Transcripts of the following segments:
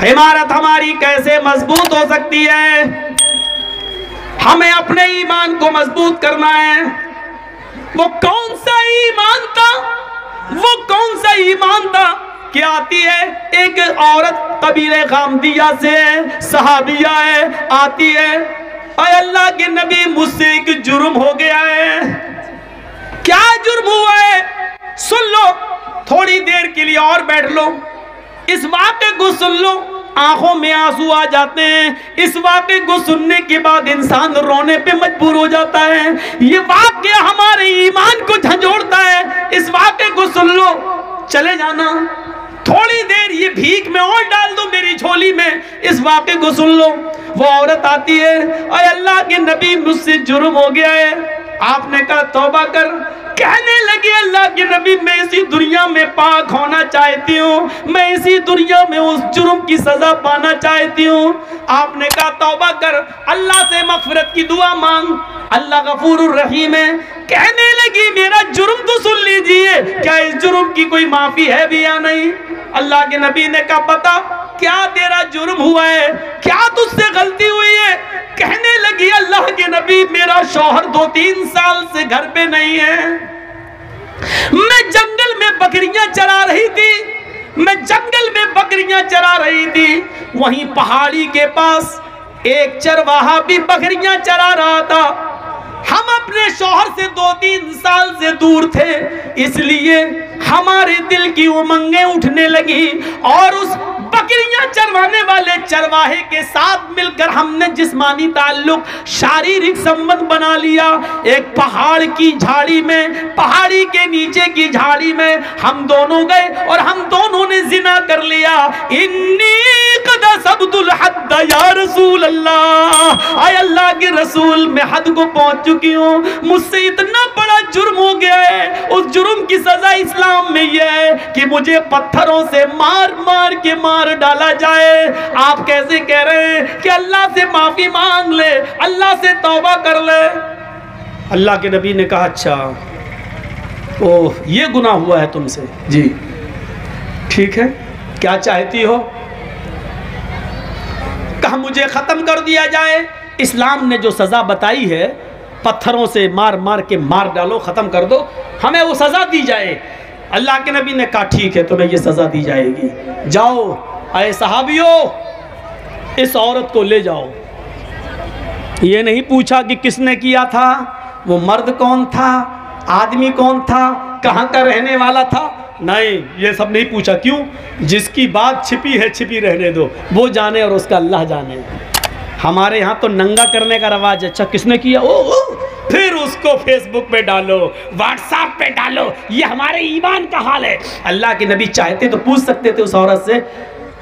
इमारत हमारी कैसे मजबूत हो सकती है? हमें अपने ईमान को मजबूत करना है। वो कौन सा ईमान था? वो कौन सा ईमान था? क्या आती है एक औरत कबीले गामदिया से सहाबिया है, आती है, अरे अल्लाह के नबी मुझसे एक जुर्म हो गया है। क्या जुर्म हुआ है? सुन लो, थोड़ी देर के लिए और बैठ लो, इस वाक़े को सुन लो। आंखों में आंसू आ जाते हैं। इस वाक़े को सुनने के बाद इंसान रोने पे मजबूर हो जाता है। ये वाक़या हमारे ईमान को झंझोड़ता है। इस वाक़े को सुन लो, चले जाना थोड़ी देर, ये भीख में और डाल दो मेरी झोली में। इस वाक़े को सुन लो। वो औरत आती है, अरे अल्लाह के नबी मुझसे जुर्म हो गया है। आपने कहा तौबा कर। कहने लगी अल्लाह के नबी मैं इसी दुनिया में पाक होना चाहती हूँ, मैं इसी दुनिया में उस जुर्म की सजा पाना चाहती हूँ। आपने कहा तौबा कर, अल्लाह से मग़फ़िरत की दुआ मांग, अल्लाह गफूरुर रहीम है। कहने लगी मेरा जुर्म तो सुन लीजिए, क्या इस जुर्म की कोई माफी है भी या नहीं? अल्लाह के नबी ने कहा बता क्या तेरा जुर्म हुआ है, क्या तुझसे गलती हुई है? कहने लगी अल्लाह के नबी मेरा शौहर 2-3 साल से घर पे नहीं है। मैं जंगल में बकरियां चरा रही थी, मैं जंगल में बकरियां चरा रही थी। वहीं पहाड़ी के पास एक चरवाहा भी बकरियां चरा रहा था। हम अपने शौहर से 2-3 साल से दूर थे, इसलिए हमारे दिल की उमंगें उठने लगी और उस बकरियां चरवाने वाले चरवाहे के साथ मिलकर हमने जिस्मानी ताल्लुक, शारीरिक संबंध बना लिया। एक पहाड़ की झाड़ी में, पहाड़ी के नीचे की झाड़ी में हम दोनों गए और हम दोनों ने जिना कर लिया। इन्नी कद सबदुल हद या रसूल अल्लाह, आय अल्लाह के रसूल मैं हद को पहुंच चुकी हूँ, मुझसे इतना बड़ा जुर्म हो गया है। उस जुर्म की सजा इस्लाम में यह है कि मुझे पत्थरों से मार मार के मार डाला जाए। आप कैसे कह रहे हैं कि अल्लाह से माफी मांग ले, अल्लाह से तौबा कर ले? अल्लाह के नबी ने कहा अच्छा ओह ये गुनाह हुआ है तुमसे, जी ठीक है, क्या चाहती हो? कहा मुझे खत्म कर दिया जाए। इस्लाम ने जो सजा बताई है पत्थरों से मार मार के मार डालो, खत्म कर दो, हमें वो सजा दी जाए। अल्लाह के नबी ने कहा ठीक है तुम्हें ये सजा दी जाएगी, जाओ अरे सहाबियों इस औरत को ले जाओ। ये नहीं पूछा कि किसने किया था, वो मर्द कौन था, आदमी कौन था, कहाँ का रहने वाला था, नहीं ये सब नहीं पूछा। क्यों? जिसकी बात छिपी है छिपी रहने दो, वो जाने और उसका अल्लाह जाने। हमारे यहाँ तो नंगा करने का रवाज है। अच्छा किसने किया? ओ फिर उसको फेसबुक पे डालो, व्हाट्सएप पे डालो, ये हमारे ईमान का हाल है। अल्लाह के नबी चाहते तो पूछ सकते थे उस औरत से,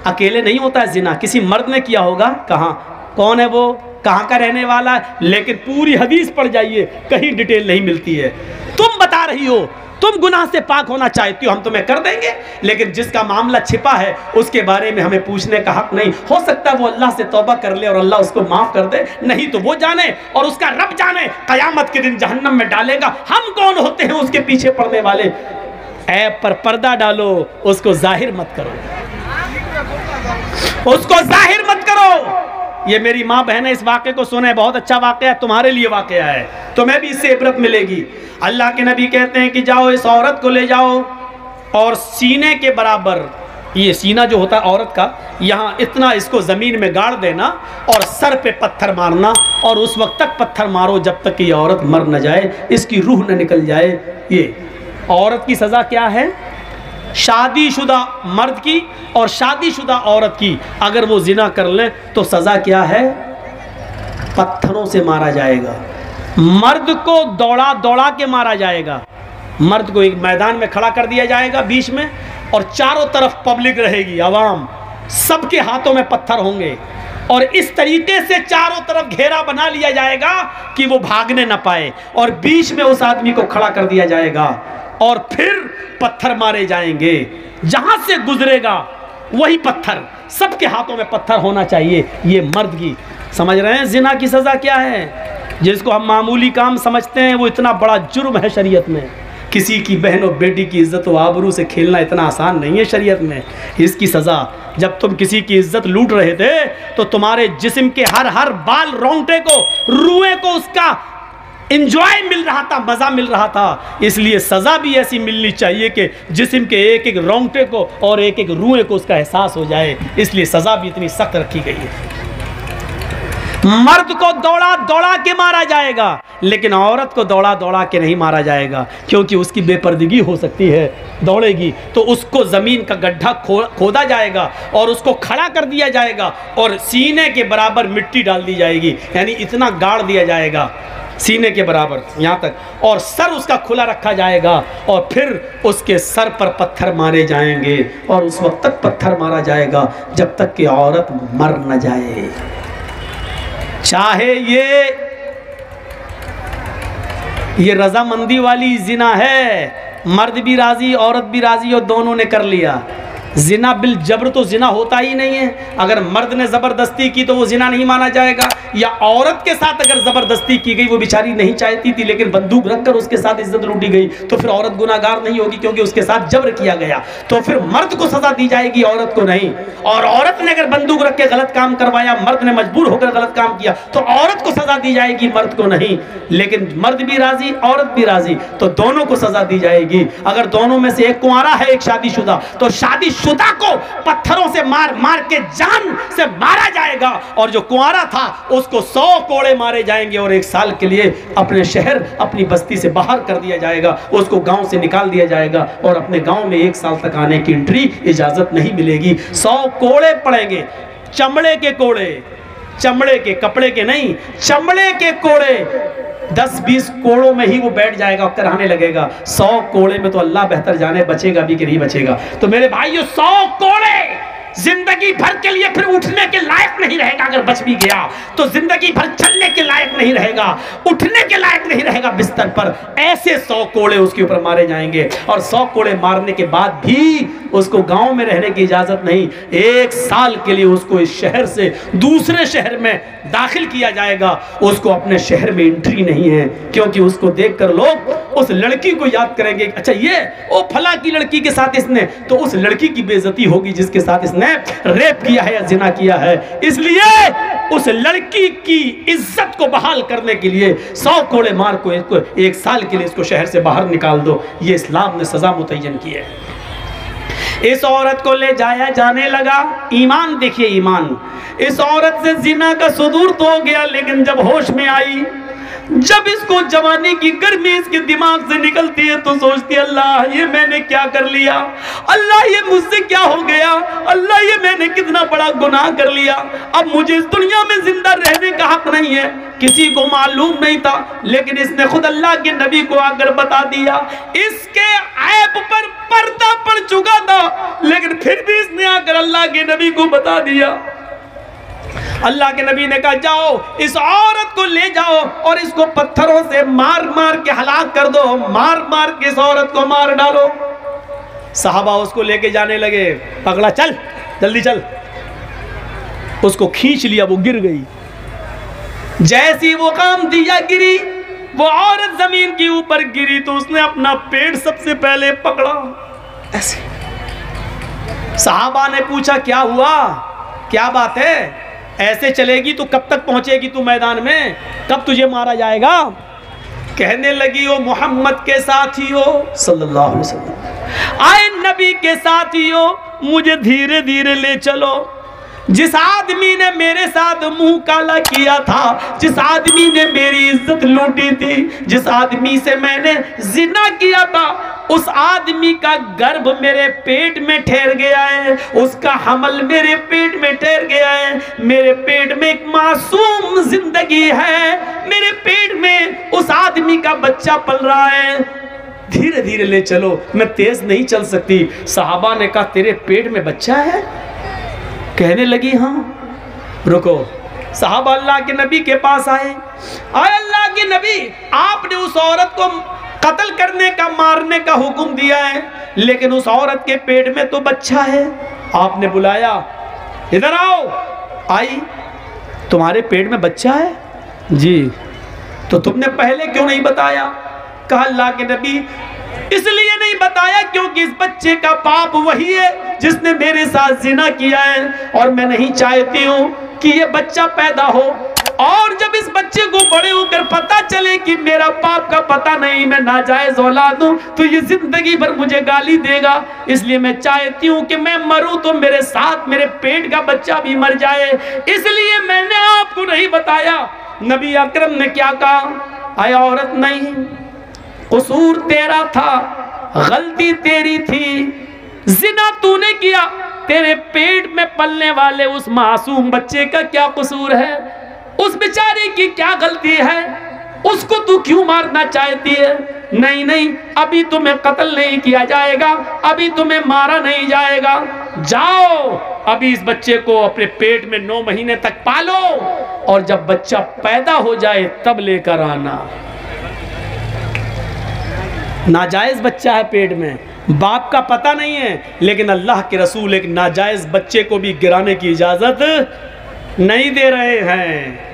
अकेले नहीं होता है जिना, किसी मर्द ने किया होगा, कहाँ, कौन है वो, कहाँ का रहने वाला है, लेकिन पूरी हदीस पढ़ जाइए कहीं डिटेल नहीं मिलती है। तुम बता रही हो तुम गुनाह से पाक होना चाहती हो, हम तुम्हें कर देंगे, लेकिन जिसका मामला छिपा है उसके बारे में हमें पूछने का हक नहीं। हो सकता है वो अल्लाह से तौबा कर ले और अल्लाह उसको माफ कर दे, नहीं तो वो जाने और उसका रब जाने, कयामत के दिन जहन्नम में डालेगा। हम कौन होते हैं उसके पीछे पड़ने वाले? ऐब पर पर्दा डालो, उसको जाहिर मत करो, उसको जाहिर मत करो। ये मेरी माँ बहन इस वाक़े को सुने, बहुत अच्छा वाक़या है, तुम्हारे लिए वाक़या है, तुम्हें भी इससे इबरत मिलेगी। अल्लाह के नबी कहते हैं कि जाओ इस औरत को ले जाओ और सीने के बराबर, ये सीना जो होता है औरत का, यहाँ इतना इसको ज़मीन में गाड़ देना और सर पे पत्थर मारना, और उस वक्त तक पत्थर मारो जब तक कि ये औरत मर न जाए, इसकी रूह न निकल जाए। ये औरत की सज़ा क्या है? शादीशुदा मर्द की और शादीशुदा औरत की अगर वो जिना कर ले तो सज़ा क्या है? पत्थरों से मारा जाएगा। मर्द को दौड़ा दौड़ा के मारा जाएगा। मर्द को एक मैदान में खड़ा कर दिया जाएगा बीच में, और चारों तरफ पब्लिक रहेगी, आवाम, सबके हाथों में पत्थर होंगे, और इस तरीके से चारों तरफ घेरा बना लिया जाएगा कि वो भागने ना पाए, और बीच में उस आदमी को खड़ा कर दिया जाएगा और फिर पत्थर मारे जाएंगे। जहां से गुजरेगा वही पत्थर, सबके हाथों में पत्थर होना चाहिए। ये मर्द की, समझ रहे हैं जिना की सज़ा क्या है? जिसको हम मामूली काम समझते हैं वो इतना बड़ा जुर्म है शरीयत में। किसी की बहन और बेटी की इज्जत व आबरू से खेलना इतना आसान नहीं है शरीयत में। इसकी सज़ा, जब तुम किसी की इज्जत लूट रहे थे तो तुम्हारे जिस्म के हर बाल रोंगटे को, रुएं को उसका एंजॉय मिल रहा था, मज़ा मिल रहा था। इसलिए सज़ा भी ऐसी मिलनी चाहिए कि जिस्म के एक एक रोंगटे को और एक एक रुएं को उसका एहसास हो जाए। इसलिए सज़ा भी इतनी सख्त रखी गई है। मर्द को दौड़ा दौड़ा के मारा जाएगा, लेकिन औरत को दौड़ा दौड़ा के नहीं मारा जाएगा, क्योंकि उसकी बेपर्दगी हो सकती है। दौड़ेगी तो उसको ज़मीन का गड्ढा खोदा जाएगा और उसको खड़ा कर दिया जाएगा और सीने के बराबर मिट्टी डाल दी जाएगी, यानी इतना गाड़ दिया जाएगा सीने के बराबर यहाँ तक, और सर उसका खुला रखा जाएगा और फिर उसके सर पर पत्थर मारे जाएंगे और उस वक्त तक पत्थर मारा जाएगा जब तक कि औरत मर न जाए। चाहे ये रजामंदी वाली जिना है, मर्द भी राजी औरत भी राजी और दोनों ने कर लिया। जिना बिल जबर तो जिना होता ही नहीं है। अगर मर्द ने ज़बरदस्ती की तो वो जिना नहीं माना जाएगा, या औरत के साथ अगर ज़बरदस्ती की गई, वो बेचारी नहीं चाहती थी लेकिन बंदूक रखकर उसके साथ इज्जत लूटी गई, तो फिर औरत गुनाहगार नहीं होगी क्योंकि उसके साथ जबर किया गया। तो फिर मर्द को सज़ा दी जाएगी, औरत को नहीं। और औरत ने अगर बंदूक रख के गलत काम करवाया, मर्द ने मजबूर होकर गलत काम किया, तो औरत को सज़ा दी जाएगी, मर्द को नहीं। लेकिन मर्द भी राजी औरत भी राजी, तो दोनों को सज़ा दी जाएगी। अगर दोनों में से एक कुंवारा है एक शादीशुदा, तो शादीशुदा को पत्थरों से मार मार के जान से मारा जाएगा, और जो कुंवारा था उसको 100 कोड़े मारे जाएंगे और 1 साल के लिए अपने शहर अपनी बस्ती से बाहर कर दिया जाएगा, उसको गांव से निकाल दिया जाएगा और अपने गांव में 1 साल तक आने की एंट्री इजाजत नहीं मिलेगी। 100 कोड़े पड़ेंगे, चमड़े के कोड़े, चमड़े के, कपड़े के नहीं, चमड़े के कोड़े। 10-20 कोड़ों में ही वो बैठ जाएगा और कराने लगेगा। 100 कोड़े में तो अल्लाह बेहतर जाने बचेगा भी कि नहीं बचेगा। तो मेरे भाइयों, 100 कोड़े जिंदगी भर के लिए फिर उठने के लायक नहीं रहेगा। अगर बच भी गया तो जिंदगी भर चलने के लायक नहीं रहेगा, उठने के लायक नहीं रहेगा बिस्तर पर। ऐसे 100 कोड़े उसके ऊपर मारे जाएंगे, और 100 कोड़े मारने के बाद भी उसको गांव में रहने की इजाजत नहीं। 1 साल के लिए उसको इस शहर से दूसरे शहर में दाखिल किया जाएगा। उसको अपने शहर में एंट्री नहीं है, क्योंकि उसको देखकर लोग उस लड़की को याद करेंगे, अच्छा ये ओ फला की लड़की के साथ इसने, तो उस लड़की की बेइज्जती होगी जिसके साथ इसने रेप किया है या जिना किया है। इसलिए उस लड़की की इज्जत को बहाल करने के लिए 100 कोड़े मार को इसको 1 साल के लिए इसको शहर से बाहर निकाल दो। ये इस्लाम ने सजा मुतय्यन की है। इस औरत को ले जाया जाने लगा। ईमान देखिए, ईमान। इस औरत से जिना का सुदूर तो हो गया, लेकिन जब होश में आई, जब इसको जवानी की गर्मी इसके दिमाग से निकलती है, तो सोचती है अल्लाह ये मैंने क्या कर लिया, अल्लाह ये मुझसे क्या हो गया, अल्लाह ये मैंने कितना बड़ा गुनाह कर लिया। अब मुझे इस दुनिया में जिंदा रहने का हक नहीं है। किसी को मालूम नहीं था, लेकिन इसने खुद अल्लाह के नबी को आकर बता दिया। इसके ऐब पर पर्दा पड़ चुका था, लेकिन फिर भी इसने आकर अल्लाह के नबी को बता दिया। अल्लाह के नबी ने कहा जाओ इस औरत को ले जाओ और इसको पत्थरों से मार मार के हलाक कर दो, मार मार के इस औरत को मार डालो। सहाबा उसको लेके जाने लगे, पकड़ा, चल जल्दी चल। उसको खींच लिया, वो गिर गई। जैसी वो काम दिया गिरी, वो औरत जमीन के ऊपर गिरी, तो उसने अपना पेट सबसे पहले पकड़ा ऐसे। सहाबा ने पूछा क्या हुआ, क्या बात है, ऐसे चलेगी तो कब तक पहुंचेगी तू मैदान में, कब तुझे मारा जाएगा। कहने लगी ओ मोहम्मद के साथियों सल्लल्लाहु अलैहि वसल्लम, आए नबी के साथियों, मुझे धीरे धीरे ले चलो। जिस आदमी ने मेरे साथ मुंह काला किया था, जिस आदमी ने मेरी इज्जत लूटी थी, जिस आदमी से मैंने जिना किया था, उस आदमी का गर्भ मेरे पेट में ठहर गया है, उसका हमल मेरे पेट में ठहर गया है। मेरे पेट में एक मासूम जिंदगी है, मेरे पेट में उस आदमी का बच्चा पल रहा है। धीरे धीरे ले चलो, मैं तेज नहीं चल सकती। सहाबा ने कहा तेरे पेट में बच्चा है? कहने लगी हाँ। रुको, सहाबा अल्लाह के नबी के पास आए अल्लाह के नबी, आपने उस औरत को कत्ल करने का, मारने का हुक्म दिया है, लेकिन उस औरत के पेट में तो बच्चा है। आपने बुलाया, इधर आओ। आई, तुम्हारे पेट में बच्चा है? जी। तो तुमने पहले क्यों नहीं बताया? कहा अल्लाह के नबी इसलिए नहीं बताया क्योंकि इस बच्चे का बाप वही है जिसने मेरे साथ जिना किया है, और मैं नहीं चाहती हूं कि ये बच्चा पैदा हो और जब इस बच्चे को बड़े होकर पता चले कि मेरा बाप का पता नहीं, मैं नाजायज औलाद हूं, तो ये जिंदगी भर मुझे गाली देगा। इसलिए मैं चाहती हूं कि मैं मरूं तो मेरे साथ मेरे पेट का बच्चा भी मर जाए। इसलिए मैंने आपको नहीं बताया। नबी अकरम ने क्या कहा, आया औरत नहीं, कसूर तेरा था, गलती तेरी थी, जिना तूने किया, तेरे पेट में पलने वाले उस मासूम बच्चे का क्या कसूर है, उस बेचारे की क्या गलती है, उसको तू क्यों मारना चाहती है? नहीं नहीं, अभी तुम्हें कत्ल नहीं किया जाएगा, अभी तुम्हें मारा नहीं जाएगा, जाओ अभी इस बच्चे को अपने पेट में 9 महीने तक पालो और जब बच्चा पैदा हो जाए तब लेकर आना। नाजायज बच्चा है पेट में, बाप का पता नहीं है, लेकिन अल्लाह के रसूल एक नाजायज बच्चे को भी गिराने की इजाजत नहीं दे रहे हैं।